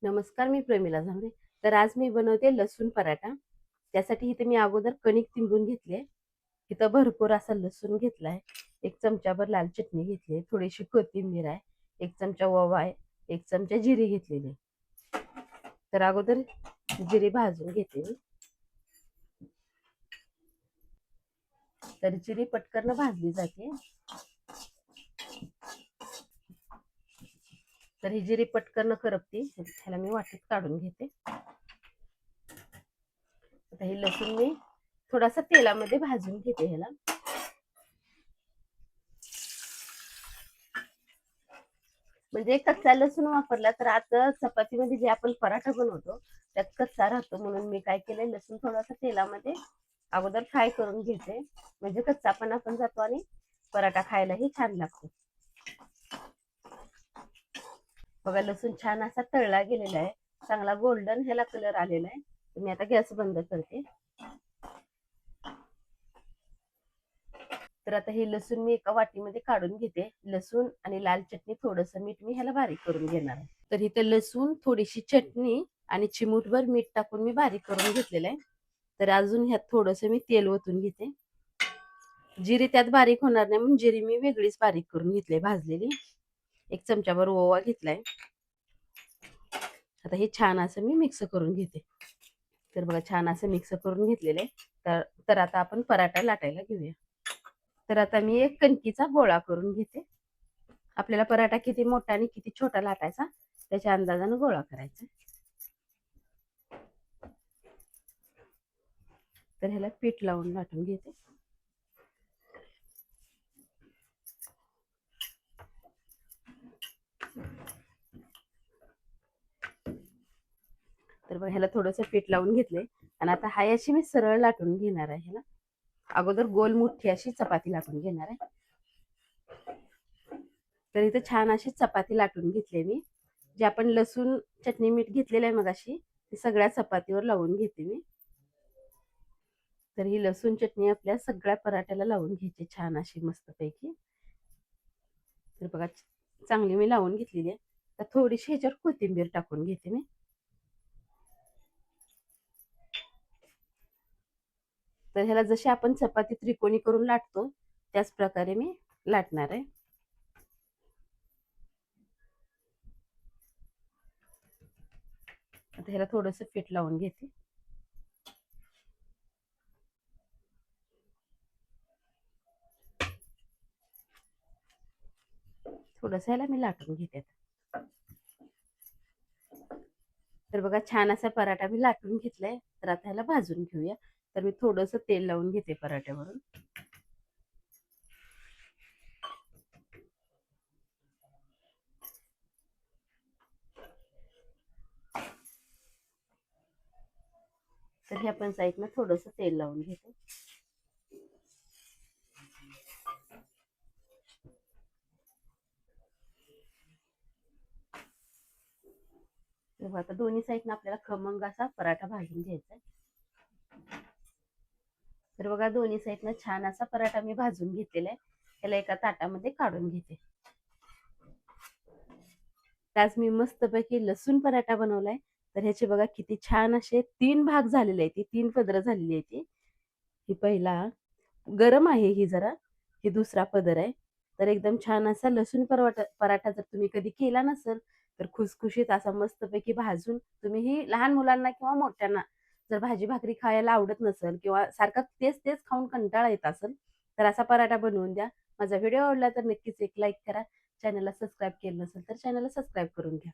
नमस्कार, मी प्रमिला झांबरे. तर आज मी बनवते लसूण पराठा. त्यासाठी इथे मी अगोदर कणिक तिंबून घेतली आहे. इथं भरपूर असा लसूण घेतलाय. 1 चमचाभर लाल चटणी घेतली आहे. थोडीशी कोथिंबीर आहे. 1 चमचा ओवा आहे. 1 चमचा जिरे घेतलेली आहे. तर अगोदर जिरे भाजून घेते मी. तर जिरे पटकन भाजली जाते. तर ही जिरे पटकन करपते. ह्याला मी वाटीत काढून घेते. आता हे लसूण मी थोडासा तेलामध्ये भाजून घेते ह्याला. म्हणजे कच्चा लसूण वापरला तर आता चपातीमध्ये जे आपण पराठा बनवतो त्यात कच्चा राहतो, म्हणून मी काय केलंय, लसूण थोडासा तेलामध्ये अगोदर फ्राय करून घेते. म्हणजे कच्चापणा पण जातो आणि पराठा खायलाही छान लागतो. बघा, लसूण छान असा तळला गेलेला आहे. चांगला गोल्डन ह्याला कलर आलेला आहे. मी आता गॅस बंद करते. तर आता हे लसूण मी एका वाटीमध्ये काढून घेते. लसूण आणि लाल चटणी, थोडंसं मीठ, मी ह्याला बारीक करून घेणार आहे. तर इथे लसूण, थोडीशी चटणी आणि चिमूटभर मीठ टाकून मी बारीक करून घेतलेलं आहे. तर अजून ह्यात थोडंसं मी तेल ओतून घेते. जिरे त्यात बारीक होणार नाही म्हणून जिरे मी वेगळीच बारीक करून घेतले भाजलेली. 1 चमचाभर ओवा घेतलाय. आता हे छान असं मी मिक्स करून घेते. तर बघा, छान असं मिक्स करून घेतलेलं आहे. तर आता आपण पराठा लाटायला घेऊया. तर आता मी एक कणकीचा गोळा करून घेते. आपल्याला पराठा किती मोठा आणि किती छोटा लाटायचा त्याच्या अंदाजाने गोळा करायचा. तर ह्याला पीठ लावून लाटून घेते. तर बघा, ह्याला थोडंसं पीठ लावून घेतले आणि आता हाय अशी मी सरळ लाटून घेणार आहे. ह्याला अगोदर गोल मोठी अशी चपाती लाटून घेणार आहे. तर इथे छान अशी चपाती लाटून घेतली मी. जे आपण लसूण चटणी मीठ घेतलेलं आहे मगाशी, ते सगळ्या चपातीवर लावून घेते मी. तर ही लसूण चटणी आपल्या सगळ्या पराठ्याला लावून घ्यायची छान अशी मस्तपैकी. तर बघा, चांगली मी लावून घेतलेली आहे. तर थोडीशी ह्याच्यावर कोथिंबीर टाकून घेते मी. तर ह्याला जशी आपण चपाती त्रिकोणी करून लाटतो त्याच प्रकारे मी लाटणार आहे. आता ह्याला थोडंसं पीठ लावून घेते. थोडंसं ह्याला मी लाटून घेते. तर बघा, छान असा पराठा मी लाटून घेतलाय. तर आता ह्याला भाजून घेऊया. तर मी थोडंसं तेल लावून घेते पराठ्यावरून. तर ह्या पण साईडनं थोडंसं तेल लावून घेते. तर आता दोन्ही साईडनं आपल्याला खमंग असा पराठा भाजून घ्यायचा आहे. तर बघा, दोन्ही साईडनं छान असा पराठा मी भाजून घेतलेला आहे. त्याला एका ताटामध्ये काढून घेते. आज मी मस्तपैकी लसूण पराठा बनवलाय. तर ह्याचे बघा किती छान असे 3 भाग झालेले आहेत. 3 पदरं झालेली आहे ती. ही पहिला गरम आहे, ही जरा, ही दुसरा पदर आहे. तर एकदम छान असा लसूण पराठा जर तुम्ही कधी केला नसेल तर खुसखुशीत असा मस्तपैकी भाजून, तुम्ही ही लहान मुलांना किंवा मोठ्यांना जर भाजी भाकरी खायला आवडत नसेल किंवा सारखं तेच तेच खाऊन कंटाळा येत असेल तर असा पराठा बनवून द्या. माझा व्हिडिओ आवडला तर नक्कीच एक लाईक करा. चॅनलला सबस्क्राईब केलं नसेल तर चॅनलला सबस्क्राईब करून घ्या.